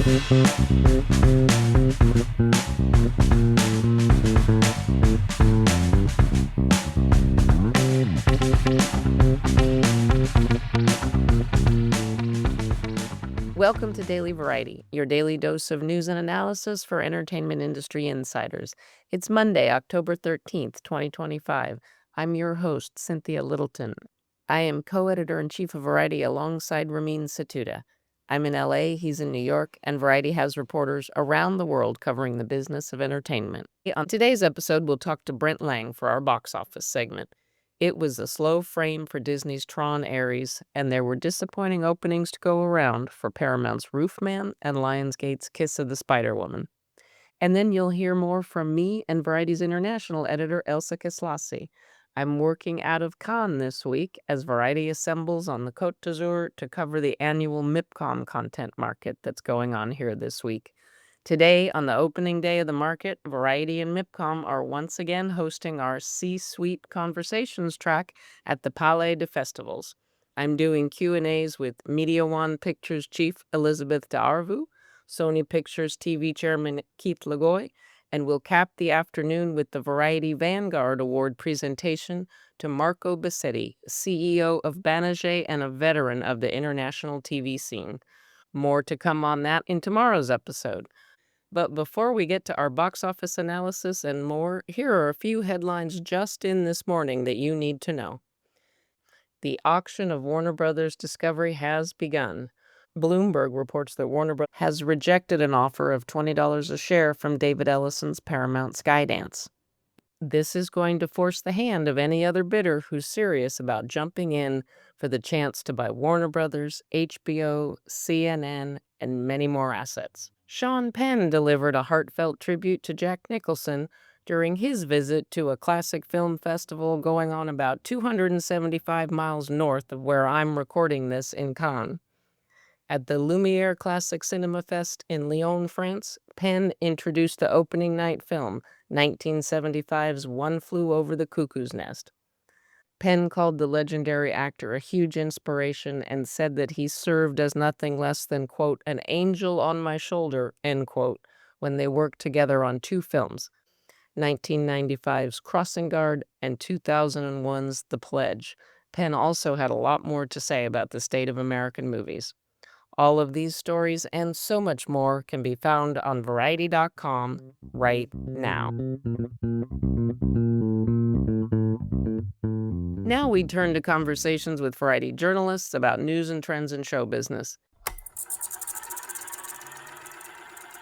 Welcome to Daily Variety, your daily dose of news and analysis for entertainment industry insiders. It's Monday, October 13th, 2025. I'm your host, Cynthia Littleton. I am co-editor-in-chief of Variety alongside Ramin Satuda. I'm in LA, he's in New York, and Variety has reporters around the world covering the business of entertainment. On today's episode, we'll talk to Brent Lang for our box office segment. It was a slow frame for Disney's Tron Ares, and there were disappointing openings to go around for Paramount's Roofman and Lionsgate's Kiss of the Spider-Woman. And then you'll hear more from me and Variety's international editor, Elsa Keslassy. I'm working out of Cannes this week as Variety assembles on the Côte d'Azur to cover the annual Mipcom content market that's going on here this week. Today, on the opening day of the market, Variety and Mipcom are once again hosting our C-Suite Conversations track at the Palais de Festivals. I'm doing Q&As with Media One Pictures Chief Elizabeth d'Arvu, Sony Pictures TV Chairman Keith Legoy, and we'll cap the afternoon with the Variety Vanguard Award presentation to Marco Bassetti, CEO of Banijay and a veteran of the international TV scene. More to come on that in tomorrow's episode. But before we get to our box office analysis and more, here are a few headlines just in this morning that you need to know. The auction of Warner Brothers Discovery has begun. Bloomberg reports that Warner Bros. Has rejected an offer of $20 a share from David Ellison's Paramount Skydance. This is going to force the hand of any other bidder who's serious about jumping in for the chance to buy Warner Brothers, HBO, CNN, and many more assets. Sean Penn delivered a heartfelt tribute to Jack Nicholson during his visit to a classic film festival going on about 275 miles north of where I'm recording this in Cannes. At the Lumière Classic Cinema Fest in Lyon, France, Penn introduced the opening night film, 1975's One Flew Over the Cuckoo's Nest. Penn called the legendary actor a huge inspiration and said that he served as nothing less than, quote, an angel on my shoulder, end quote, when they worked together on two films, 1995's Crossing Guard and 2001's The Pledge. Penn also had a lot more to say about the state of American movies. All of these stories and so much more can be found on Variety.com right now. Now we turn to conversations with Variety journalists about news and trends in show business.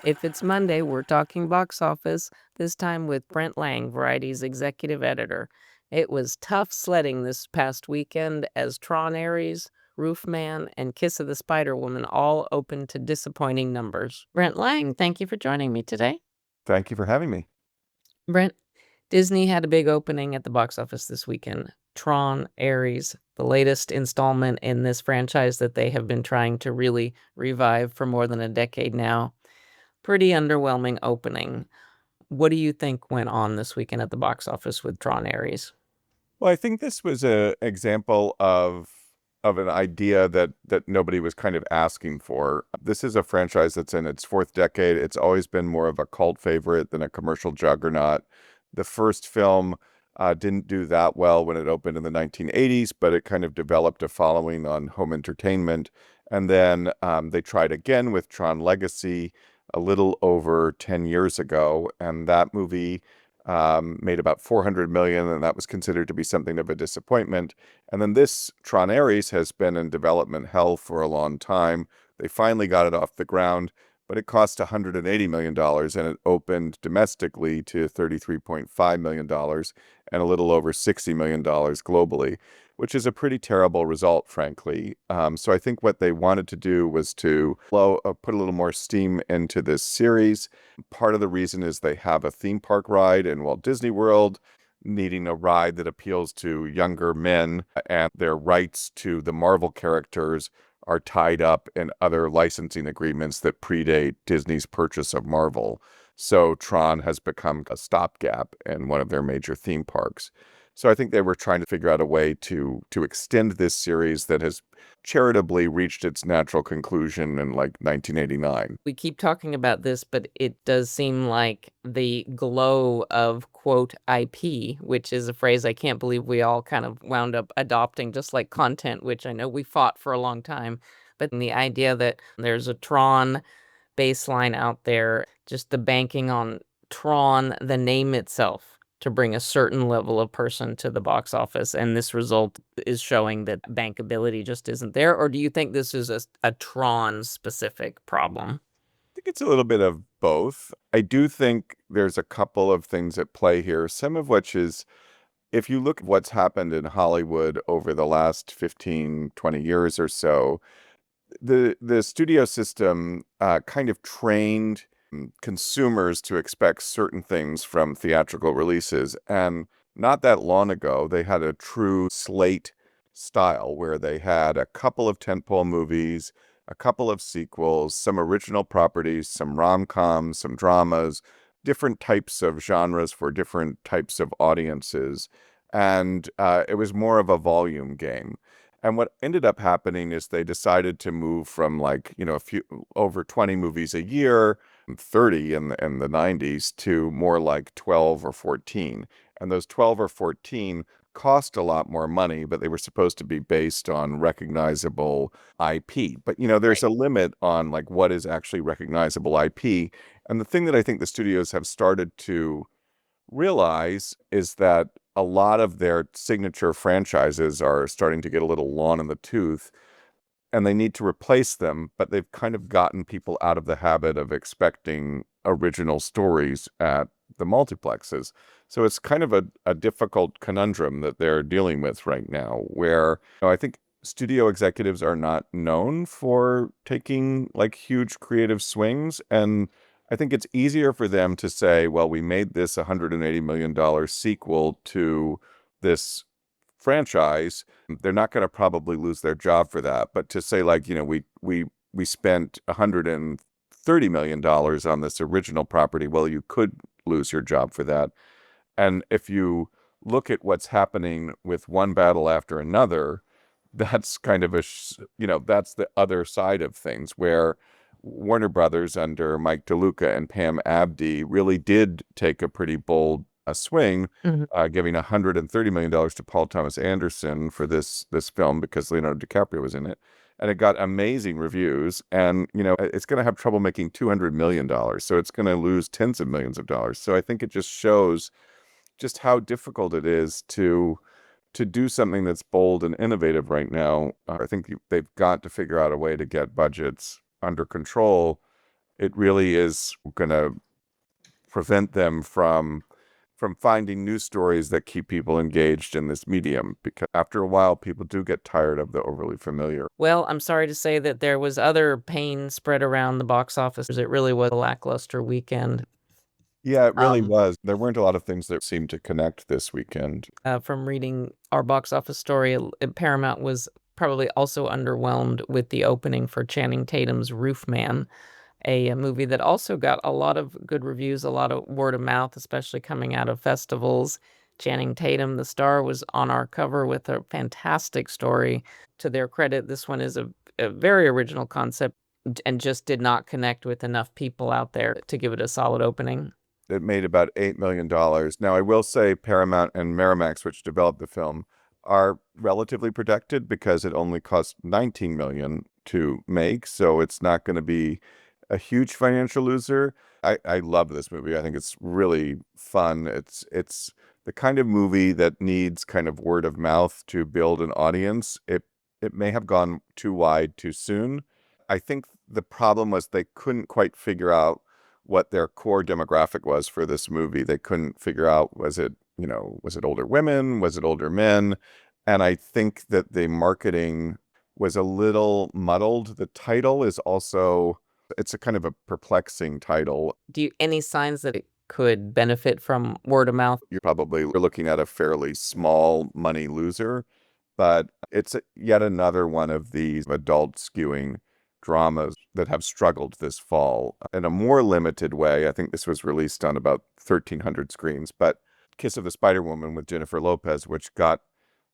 If it's Monday, we're talking box office, this time with Brent Lang, Variety's executive editor. It was tough sledding this past weekend as Tron Ares, Roofman, and Kiss of the Spider-Woman all opened to disappointing numbers. Brent Lang, thank you for joining me today. Thank you for having me. Brent, Disney had a big opening at the box office this weekend. Tron Ares, the latest installment in this franchise that they have been trying to really revive for more than a decade now. Pretty underwhelming opening. What do you think went on this weekend at the box office with Tron Ares? Well, I think this was an example of an idea that nobody was kind of asking for. This is a franchise that's in its fourth decade. It's always been more of a cult favorite than a commercial juggernaut. The first film didn't do that well when it opened in the 1980s, but it kind of developed a following on home entertainment. And then they tried again with Tron Legacy a little over 10 years ago, and that movie made about $400 million, and that was considered to be something of a disappointment. And then this Tron Ares has been in development hell for a long time. They finally got it off the ground, but it cost $180 million, and it opened domestically to $33.5 million and a little over $60 million globally, which is a pretty terrible result, frankly. So I think what they wanted to do was to put a little more steam into this series. Part of the reason is they have a theme park ride in Walt Disney World, needing a ride that appeals to younger men, and their rights to the Marvel characters are tied up in other licensing agreements that predate Disney's purchase of Marvel. So Tron has become a stopgap in one of their major theme parks. So I think they were trying to figure out a way to extend this series that has charitably reached its natural conclusion in like 1989. We keep talking about this, but it does seem like the glow of quote IP, which is a phrase I can't believe we all kind of wound up adopting, just like content, which I know we fought for a long time. But the idea that there's a Tron baseline out there, just the banking on Tron, the name itself, to bring a certain level of person to the box office. And this result is showing that bankability just isn't there. Or do you think this is a Tron specific problem? I think it's a little bit of both. I do think there's a couple of things at play here, some of which is if you look at what's happened in Hollywood over the last 15, 20 years or so, the studio system kind of trained consumers to expect certain things from theatrical releases. And not that long ago, they had a true slate style where they had a couple of tentpole movies, a couple of sequels, some original properties, some rom-coms, some dramas, different types of genres for different types of audiences. And it was more of a volume game. And what ended up happening is they decided to move from like, a few over 20 movies a year, 30 in the 90s to more like 12 or 14. And those 12 or 14 cost a lot more money, but they were supposed to be based on recognizable IP. But there's Right. a limit on like what is actually recognizable IP. And the thing that I think the studios have started to realize is that a lot of their signature franchises are starting to get a little long in the tooth and they need to replace them, but they've kind of gotten people out of the habit of expecting original stories at the multiplexes. So it's kind of a difficult conundrum that they're dealing with right now, where I think studio executives are not known for taking like huge creative swings. And I think it's easier for them to say, well, we made this $180 million sequel to this franchise. They're not going to probably lose their job for that. But to say like, we spent $130 million on this original property, well, you could lose your job for that. And if you look at what's happening with one battle after another, that's kind of that's the other side of things where Warner Brothers under Mike DeLuca and Pam Abdi really did take a pretty bold swing, Mhm. giving $130 million to Paul Thomas Anderson for this film because Leonardo DiCaprio was in it. And it got amazing reviews. And, it's going to have trouble making $200 million. So it's going to lose tens of millions of dollars. So I think it just shows just how difficult it is to do something that's bold and innovative right now. I think they've got to figure out a way to get budgets under control. It really is going to prevent them from finding new stories that keep people engaged in this medium, because after a while people do get tired of the overly familiar. Well, I'm sorry to say that there was other pain spread around the box office. It really was a lackluster weekend. Yeah, it really Um, was. There weren't a lot of things that seemed to connect this weekend. from reading our box office story, Paramount was probably also underwhelmed with the opening for Channing Tatum's Roofman, a movie that also got a lot of good reviews, a lot of word of mouth, especially coming out of festivals. Channing Tatum, the star, was on our cover with a fantastic story. To their credit, this one is a very original concept and just did not connect with enough people out there to give it a solid opening. It made about $8 million. Now, I will say Paramount and Miramax, which developed the film, are relatively protected because it only cost $19 million to make. So it's not going to be a huge financial loser. I love this movie. I think it's really fun. It's the kind of movie that needs kind of word of mouth to build an audience. It may have gone too wide too soon. I think the problem was they couldn't quite figure out what their core demographic was for this movie. They couldn't figure out, was it older women? Was it older men? And I think that the marketing was a little muddled. The title is also, it's a kind of a perplexing title. Do you any signs that it could benefit from word of mouth? You're probably looking at a fairly small money loser, but it's yet another one of these adult skewing dramas that have struggled this fall in a more limited way. I think this was released on about 1,300 screens, but Kiss of the Spider Woman with Jennifer Lopez, which got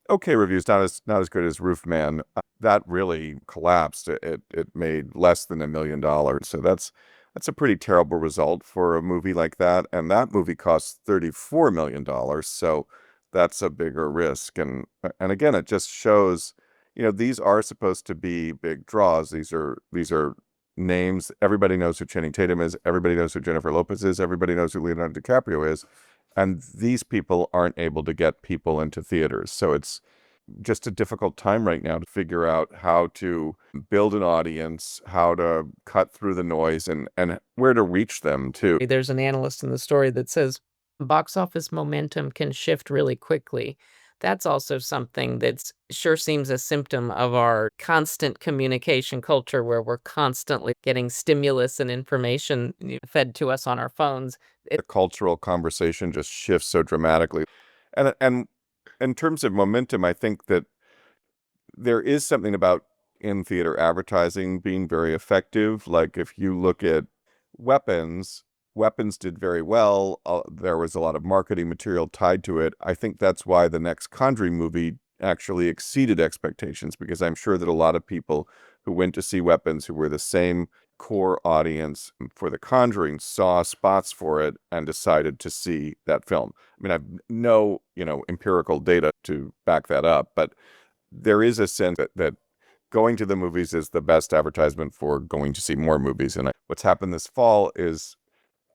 okay reviews, not as good as Roofman. That really collapsed. It made less than $1 million. So that's a pretty terrible result for a movie like that. And that movie cost $34 million. So that's a bigger risk. And again, it just shows, these are supposed to be big draws. These are names. Everybody knows who Channing Tatum is. Everybody knows who Jennifer Lopez is. Everybody knows who Leonardo DiCaprio is. And these people aren't able to get people into theaters. So it's just a difficult time right now to figure out how to build an audience, how to cut through the noise, and where to reach them too. There's an analyst in the story that says box office momentum can shift really quickly. That's also something that sure seems a symptom of our constant communication culture where we're constantly getting stimulus and information fed to us on our phones. The cultural conversation just shifts so dramatically. And in terms of momentum, I think that there is something about in-theater advertising being very effective. Like if you look at Weapons, Weapons did very well. There was a lot of marketing material tied to it. I think that's why the next Conjuring movie actually exceeded expectations, because I'm sure that a lot of people who went to see Weapons, who were the same core audience for The Conjuring, saw spots for it and decided to see that film. I mean, I've no, empirical data to back that up, but there is a sense that going to the movies is the best advertisement for going to see more movies. And what's happened this fall is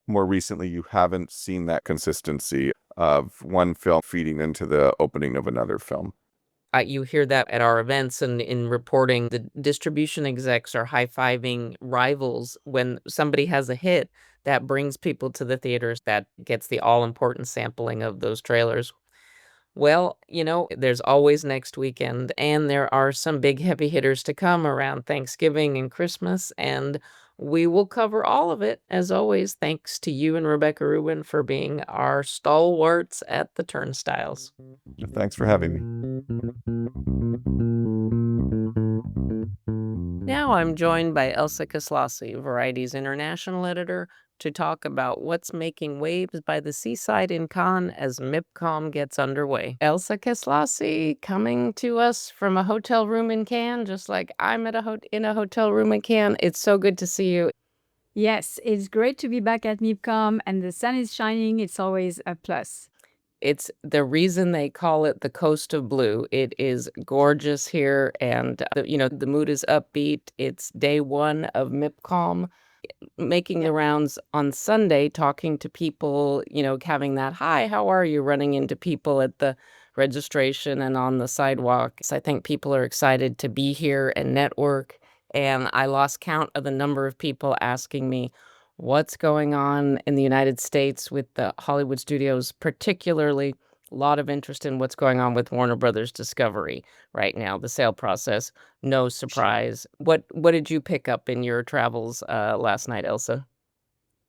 more recently, you haven't seen that consistency of one film feeding into the opening of another film. You hear that at our events and in reporting, the distribution execs are high-fiving rivals when somebody has a hit that brings people to the theaters, that gets the all-important sampling of those trailers. Well, there's always next weekend, and there are some big heavy hitters to come around Thanksgiving and Christmas, and we will cover all of it. As always, thanks to you and Rebecca Rubin for being our stalwarts at the turnstiles. Thanks for having me. Now I'm joined by Elsa Keslassy, Variety's international editor, to talk about what's making waves by the seaside in Cannes as Mipcom gets underway. Elsa Keslassy coming to us from a hotel room in Cannes, just like I'm at in a hotel room in Cannes. It's so good to see you. Yes, it's great to be back at Mipcom, and the sun is shining. It's always a plus. It's the reason they call it the Coast of Blue. It is gorgeous here, and the mood is upbeat. It's day one of Mipcom, making the rounds on Sunday, talking to people, having that, "Hi, how are you?" running into people at the registration and on the sidewalk. So I think people are excited to be here and network, and I lost count of the number of people asking me what's going on in the United States with the Hollywood studios, particularly a lot of interest in what's going on with Warner Brothers Discovery right now, the sale process. No surprise. What did you pick up in your travels last night, Elsa?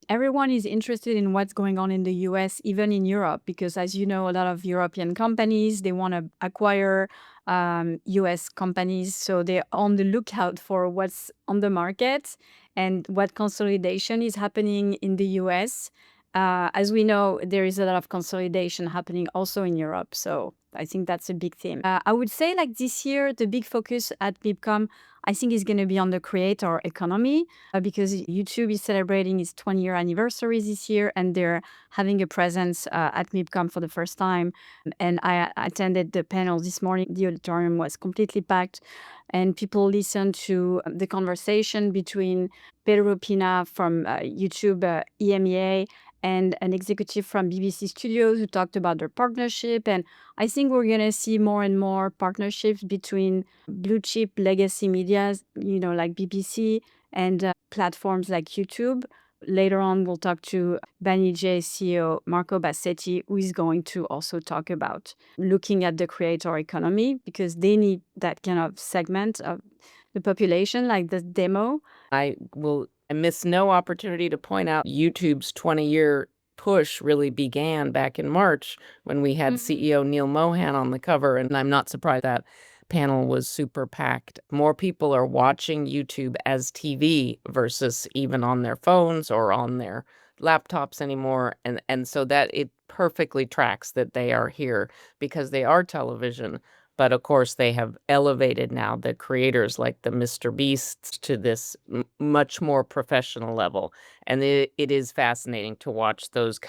Everyone is interested in what's going on in the US, even in Europe, because as you know, a lot of European companies, they want to acquire US companies. So they're on the lookout for what's on the market and what consolidation is happening in the US. As we know, there is a lot of consolidation happening also in Europe. So I think that's a big theme. I would say like this year, the big focus at Mipcom, I think is going to be on the creator economy because YouTube is celebrating its 20-year anniversary this year, and they're having a presence at Mipcom for the first time. And I attended the panel this morning. The auditorium was completely packed, and people listened to the conversation between Pedro Pina from YouTube EMEA and an executive from BBC Studios who talked about their partnership. And I think we're going to see more and more partnerships between blue chip legacy medias, like BBC and platforms like YouTube. Later on, we'll talk to Banijay CEO Marco Bassetti, who is going to also talk about looking at the creator economy because they need that kind of segment of the population, like the demo. I miss no opportunity to point out YouTube's 20-year push really began back in March when we had CEO Neil Mohan on the cover, and I'm not surprised that panel was super packed. More people are watching YouTube as TV versus even on their phones or on their laptops anymore, and so that it perfectly tracks that they are here because they are television. But of course, they have elevated now the creators like the Mr. Beasts to this much more professional level. And it is fascinating to watch those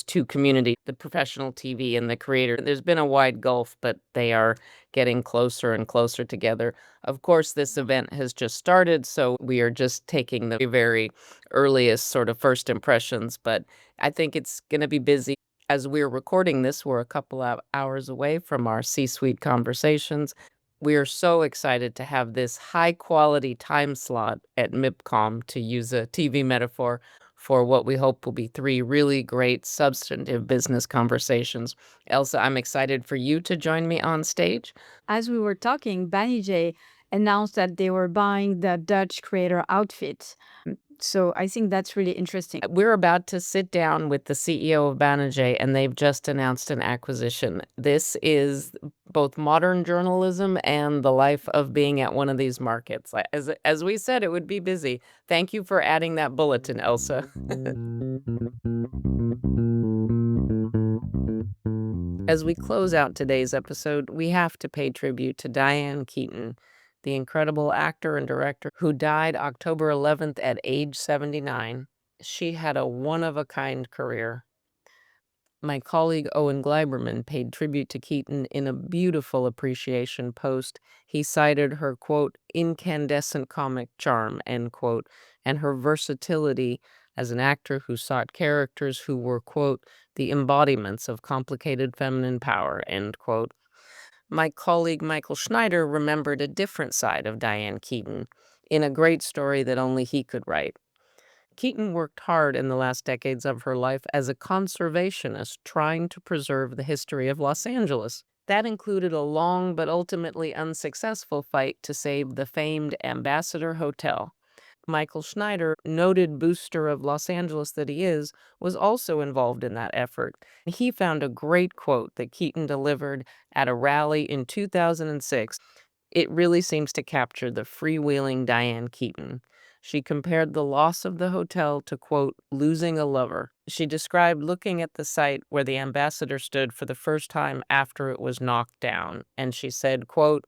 two communities, the professional TV and the creator. There's been a wide gulf, but they are getting closer and closer together. Of course, this event has just started, so we are just taking the very earliest sort of first impressions, but I think it's going to be busy. As we're recording this, we're a couple of hours away from our C-suite conversations. We are so excited to have this high-quality time slot at Mipcom, to use a TV metaphor, for what we hope will be 3 really great substantive business conversations. Elsa, I'm excited for you to join me on stage. As we were talking, Banijay announced that they were buying the Dutch creator outfit. So I think that's really interesting. We're about to sit down with the CEO of Banijay, and they've just announced an acquisition. This is both modern journalism and the life of being at one of these markets. As we said, it would be busy. Thank you for adding that bulletin, Elsa. As we close out today's episode, we have to pay tribute to Diane Keaton, the incredible actor and director who died October 11th at age 79. She had a one-of-a-kind career. My colleague Owen Gleiberman paid tribute to Keaton in a beautiful appreciation post. He cited her, quote, incandescent comic charm, end quote, and her versatility as an actor who sought characters who were, quote, the embodiments of complicated feminine power, end quote. My colleague Michael Schneider remembered a different side of Diane Keaton in a great story that only he could write. Keaton worked hard in the last decades of her life as a conservationist trying to preserve the history of Los Angeles. That included a long but ultimately unsuccessful fight to save the famed Ambassador Hotel. Michael Schneider, noted booster of Los Angeles that he is, was also involved in that effort. He found a great quote that Keaton delivered at a rally in 2006. It really seems to capture the freewheeling Diane Keaton. She compared the loss of the hotel to, quote, losing a lover. She described looking at the site where the ambassador stood for the first time after it was knocked down, and she said, quote,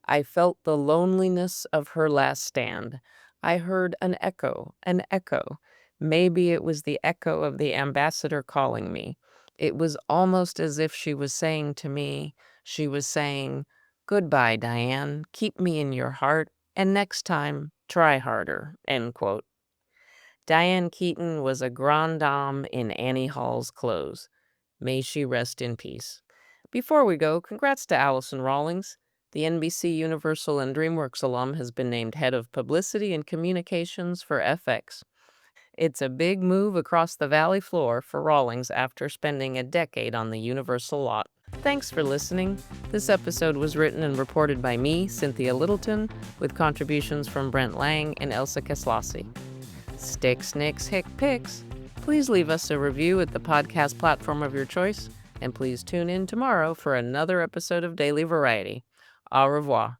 I felt the loneliness of her last stand. I heard an echo, an echo. Maybe it was the echo of the ambassador calling me. It was almost as if she was saying to me, she was saying, goodbye, Diane, keep me in your heart, and next time, try harder, end quote. Diane Keaton was a grande dame in Annie Hall's clothes. May she rest in peace. Before we go, congrats to Allison Rawlings. The NBC Universal and DreamWorks alum has been named head of publicity and communications for FX. It's a big move across the valley floor for Rawlings after spending a decade on the Universal lot. Thanks for listening. This episode was written and reported by me, Cynthia Littleton, with contributions from Brent Lang and Elsa Keslassy. Sticks, Nicks, Hick, Picks. Please leave us a review at the podcast platform of your choice, and please tune in tomorrow for another episode of Daily Variety. Au revoir.